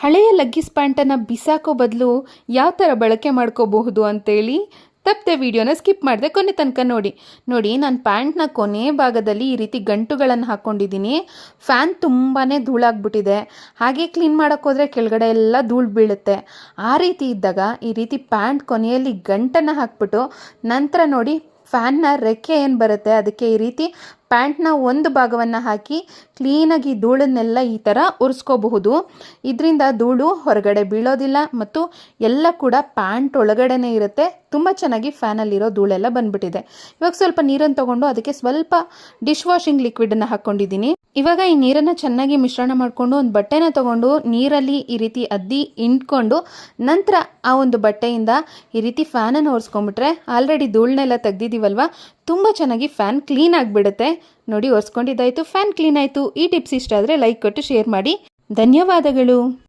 ಹಳೆಯ ಲಗ್ಗಿಸ್ ಪ್ಯಾಂಟನ್ನು ಬಿಸಾಕೋ ಬದಲು ಯಾವ ಥರ ಬಳಕೆ ಮಾಡ್ಕೋಬಹುದು ಅಂತೇಳಿ ತಪ್ಪದೆ ವಿಡಿಯೋನ ಸ್ಕಿಪ್ ಮಾಡಿದೆ ಕೊನೆ ತನಕ ನೋಡಿ ನಾನು ಪ್ಯಾಂಟ್ನ ಕೊನೆ ಭಾಗದಲ್ಲಿ ಈ ರೀತಿ ಗಂಟುಗಳನ್ನು ಹಾಕ್ಕೊಂಡಿದ್ದೀನಿ. ಫ್ಯಾನ್ ತುಂಬಾ ಧೂಳಾಗ್ಬಿಟ್ಟಿದೆ. ಹಾಗೆ ಕ್ಲೀನ್ ಮಾಡೋಕ್ಕೋದ್ರೆ ಕೆಳಗಡೆ ಎಲ್ಲ ಧೂಳು ಬೀಳುತ್ತೆ. ಆ ರೀತಿ ಇದ್ದಾಗ ಈ ರೀತಿ ಪ್ಯಾಂಟ್ ಕೊನೆಯಲ್ಲಿ ಗಂಟನ್ನು ಹಾಕ್ಬಿಟ್ಟು ನಂತರ ನೋಡಿ ಫ್ಯಾನ್ನ ರೆಕ್ಕೆ ಏನು ಬರುತ್ತೆ ಅದಕ್ಕೆ ಈ ರೀತಿ ಪ್ಯಾಂಟ್ನ ಒಂದು ಭಾಗವನ್ನು ಹಾಕಿ ಕ್ಲೀನಾಗಿ ಧೂಳನ್ನೆಲ್ಲ ಈ ಥರ ಒರೆಸ್ಕೋಬಹುದು. ಇದರಿಂದ ಧೂಳು ಹೊರಗಡೆ ಬೀಳೋದಿಲ್ಲ ಮತ್ತು ಎಲ್ಲ ಕೂಡ ಪ್ಯಾಂಟ್ ಒಳಗಡೆನೇ ಇರುತ್ತೆ. ತುಂಬ ಚೆನ್ನಾಗಿ ಫ್ಯಾನಲ್ಲಿರೋ ಧೂಳೆಲ್ಲ ಬಂದ್ಬಿಟ್ಟಿದೆ. ಇವಾಗ ಸ್ವಲ್ಪ ನೀರನ್ನು ತೊಗೊಂಡು ಅದಕ್ಕೆ ಸ್ವಲ್ಪ ಡಿಶ್ ವಾಷಿಂಗ್ ಲಿಕ್ವಿಡನ್ನು ಹಾಕ್ಕೊಂಡಿದ್ದೀನಿ. ಇವಾಗ ಈ ನೀರನ್ನು ಚೆನ್ನಾಗಿ ಮಿಶ್ರಣ ಮಾಡಿಕೊಂಡು ಒಂದು ಬಟ್ಟೆನ ತೊಗೊಂಡು ನೀರಲ್ಲಿ ಈ ರೀತಿ ಅದ್ದಿ ಇಂಟ್ಕೊಂಡು ನಂತರ ಆ ಒಂದು ಬಟ್ಟೆಯಿಂದ ಈ ರೀತಿ ಫ್ಯಾನನ್ನು ಒರೆಸ್ಕೊಂಡ್ಬಿಟ್ರೆ ಆಲ್ರೆಡಿ ಧೂಳನ್ನೆಲ್ಲ ತೆಗ್ದಿದ್ದೀವಲ್ವ, ತುಂಬ ಚೆನ್ನಾಗಿ ಫ್ಯಾನ್ ಕ್ಲೀನ್ ಆಗಿಬಿಡುತ್ತೆ. ನೋಡಿ ಒರೆಸ್ಕೊಂಡಿದ್ದಾಯಿತು, ಫ್ಯಾನ್ ಕ್ಲೀನ್ ಆಯಿತು. ಈ ಟಿಪ್ಸ್ ಇಷ್ಟ ಆದರೆ ಲೈಕ್ ಕೊಟ್ಟು ಶೇರ್ ಮಾಡಿ. ಧನ್ಯವಾದಗಳು.